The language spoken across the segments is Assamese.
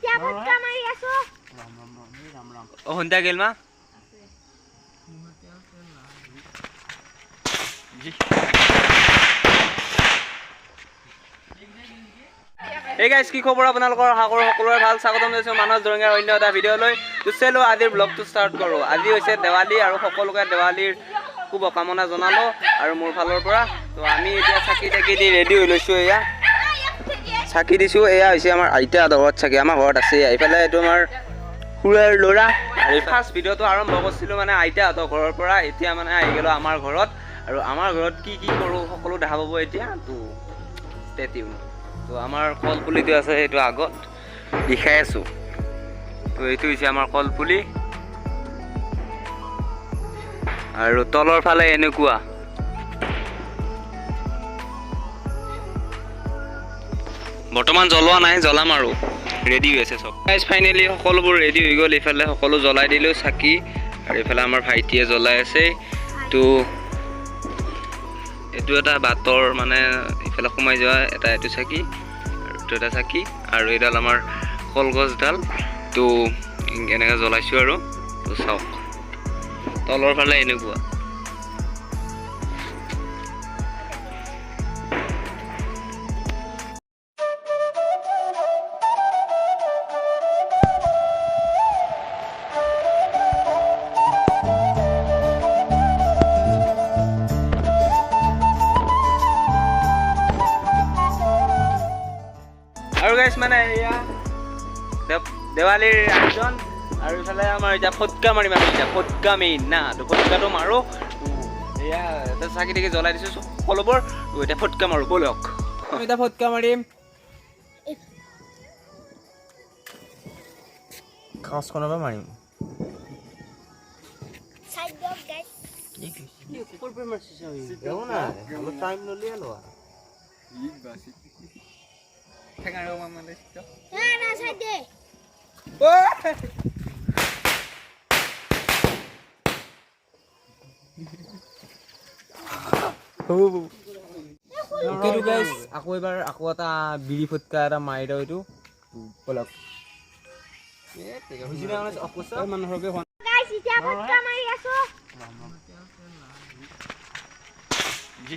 এতিয়া ফটকা মাৰি আছো ও হন্তা গেল মা Hey guys, কি খবৰ আপোনালোকৰ আশা কৰো সকলোৰে ভাল স্বাগতম জনাইছো মানস দৰঙৰ অন্য এটা ভিডিঅ' লৈ চলো আজিৰ ব্লগটো ষ্টাৰ্ট কৰো আজি হৈছে দেৱালী আৰু সকলোকে দেৱালীৰ শুভ কামনা জনালো আৰু মোৰ ফালৰ পৰা তো আমি এতিয়া চাকি টাকি দি ৰেডি হৈ লৈছো এয়া চাকি দিছো এয়া হৈছে আমাৰ আইতা ঘৰত চাকি আমাৰ ঘৰত আছে এইফালে এইটো আমাৰ খুৰাৰ ল'ৰা আৰু ফাৰ্ষ্ট ভিডিঅ'টো আৰম্ভ কৰিছিলো মানে আইতাহঁতৰ ঘৰৰ পৰা এতিয়া মানে আহি গ'লো আমাৰ ঘৰত আৰু আমাৰ ঘৰত কি কি কৰো সকলো দেখা পাব এতিয়া তো ষ্টে টিউন তো আমাৰ কলপুলিটো আছে সেইটো আগত দেখাই আছো তো এইটো হৈছে আমাৰ কলপুলি আৰু তলৰ ফালে এনেকুৱা বৰ্তমান জ্বলোৱা নাই জ্বলাম আৰু ৰেডি হৈ আছে সব গাইস ফাইনালি সকলোবোৰ ৰেডি হৈ গ'ল ইফালে সকলো জ্বলাই দিলো চাকি আৰু ইফালে আমাৰ ভাইটিয়ে জ্বলাই আছে তো এটো এটা বাতৰ মানে ইফালে সোমাই যোৱা এটা এটো চাকি আৰু এটো এটা চাকি আৰু এডাল আমাৰ কলগছডাল তো এনেকৈ জ্বলাইছো আৰু তো চাওক তলৰ ফালে এনেকুৱা আৰু গাইস মানে এয়া দেৱালীৰ আয়োজন আৰু ইফালে আমাৰ এতিয়া ফটকা মাৰিম আমি এতিয়া ফটকা মেইন না তো ফটকাটো মাৰো এয়া এটা চাকি টাকি জ্বলাই দিছো সকলোবোৰ তো এতিয়া ফটকা মাৰো বলক আমি এতিয়া ফটকা মাৰিম খাসখনৰ পৰা মাৰিম সাইড ডগ গাইস কি ওপৰ পৰা মাৰছিস আমি যাও না অলপ টাইম ললিয়া লোৱা ই বাসি ঠেঙাৰো মানে না সাইড দে ওকে তো গাইস আকৌ এবাৰ আকৌ এটা বিড়ি ফটকা এটা মাৰি দাও এইটো বলক এ ঠিক আছে বুজি না অপচা মানুহৰকে গাইস এতিয়া ফটকা মাৰি আছো জি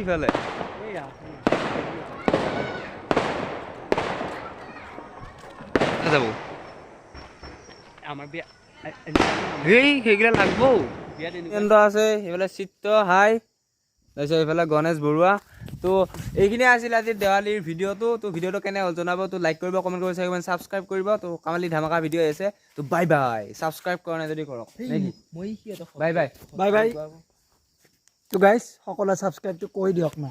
এইফালে যাব আমাৰ বিয়া এই সেইগিলা লাগবো বিয়াত আছে এইফালে চিত্ৰ হাই তাৰপিছত এইফালে গণেশ বৰুৱা তো এইখিনি আছিল আজি দেৱালীৰ ভিডিঅ'টো তো ভিডিঅ'টো কেনে হ'ল জনাব তো লাইক কৰিব কমেণ্ট কৰিব চাগে ছাবস্ক্ৰাইব কৰিব তো কামালি ধামাকা ভিডিঅ' আছে তো বাই বাই ছাবস্ক্ৰাইব কৰা নাই যদি কৰক নেকি বাই বাই বাই বাই তো গাইস সকলোৱে ছাবস্ক্ৰাইবটো কৰি দিয়ক না